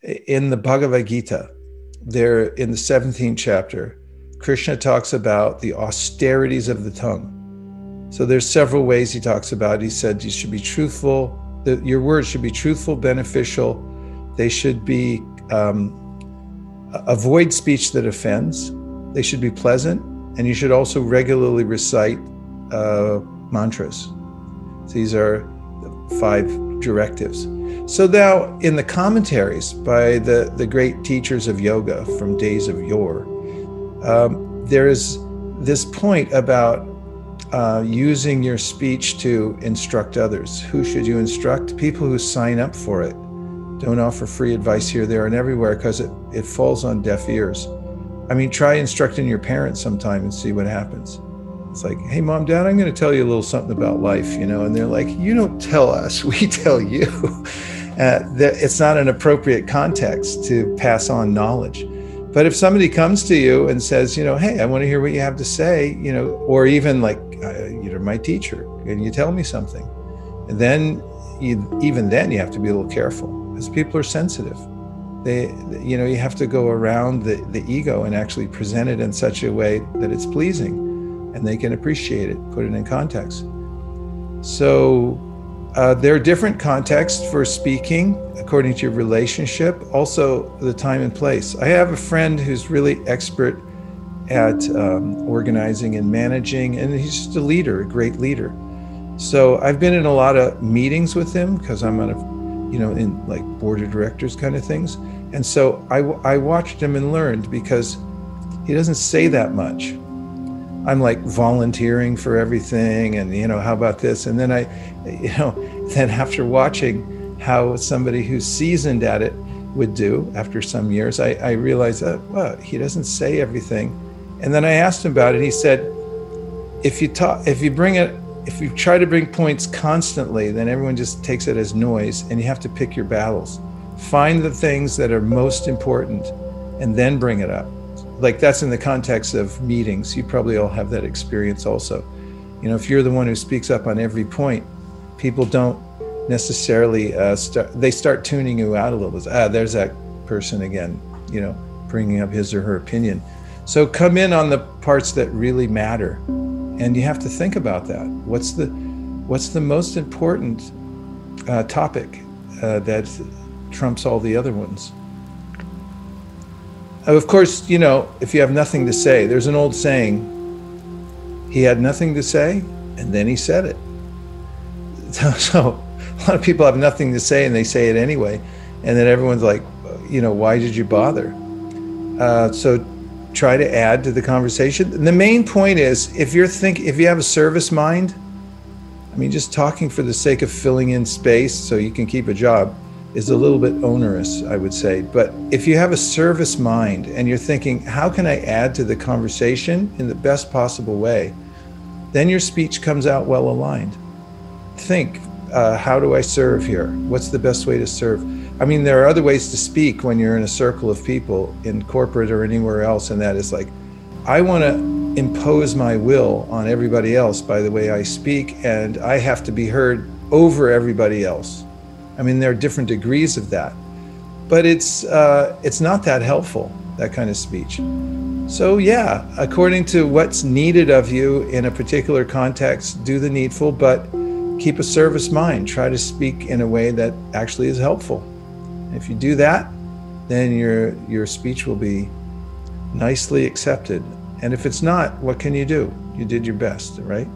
In the Bhagavad Gita, there in the 17th chapter, Krishna talks about the austerities of the tongue. So there's several ways he talks about it. He said you should be truthful. Your words should be truthful, beneficial. They should be, avoid speech that offends. They should be pleasant. And you should also regularly recite mantras. These are the 5 directives. So now in the commentaries by the great teachers of yoga from days of yore, there is this point about using your speech to instruct others. Who should you instruct? People who sign up for it. Don't offer free advice here, there, and everywhere, because it falls on deaf ears. I mean, try instructing your parents sometime and see what happens. It's like, hey, Mom, Dad, I'm going to tell you a little something about life, and they're like, you don't tell us, we tell you. It's not an appropriate context to pass on knowledge. But if somebody comes to you and says, hey, I want to hear what you have to say, or even like, you're my teacher and you tell me something, and then even then you have to be a little careful because people are sensitive. You have to go around the ego and actually present it in such a way that it's pleasing and they can appreciate it, put it in context. So there are different contexts for speaking according to your relationship, also the time and place. I have a friend who's really expert at organizing and managing, and he's just a leader, a great leader. So I've been in a lot of meetings with him because I'm on in like board of directors kind of things. And so I watched him and learned, because he doesn't say that much. I'm like volunteering for everything, and how about this? And then then after watching how somebody who's seasoned at it would do after some years, I realized that, well, he doesn't say everything. And then I asked him about it. He said, if you try to bring points constantly, then everyone just takes it as noise, and you have to pick your battles. Find the things that are most important and then bring it up. Like, that's in the context of meetings. You probably all have that experience also. If you're the one who speaks up on every point, people don't necessarily start tuning you out a little bit. There's that person again, bringing up his or her opinion. So come in on the parts that really matter, and you have to think about that. What's the most important topic that trumps all the other ones? Of course, if you have nothing to say, there's an old saying, he had nothing to say, and then he said it. So a lot of people have nothing to say, and they say it anyway. And then everyone's like, why did you bother? So try to add to the conversation. And the main point is, if you have a service mind, just talking for the sake of filling in space so you can keep a job is a little bit onerous, I would say. But if you have a service mind and you're thinking, how can I add to the conversation in the best possible way? Then your speech comes out well aligned. Think, how do I serve here? What's the best way to serve? There are other ways to speak when you're in a circle of people in corporate or anywhere else, and that is like, I want to impose my will on everybody else by the way I speak, and I have to be heard over everybody else. There are different degrees of that, but it's not that helpful, that kind of speech. So yeah, according to what's needed of you in a particular context, do the needful, but keep a service mind. Try to speak in a way that actually is helpful. If you do that, then your speech will be nicely accepted. And if it's not, what can you do? You did your best, right?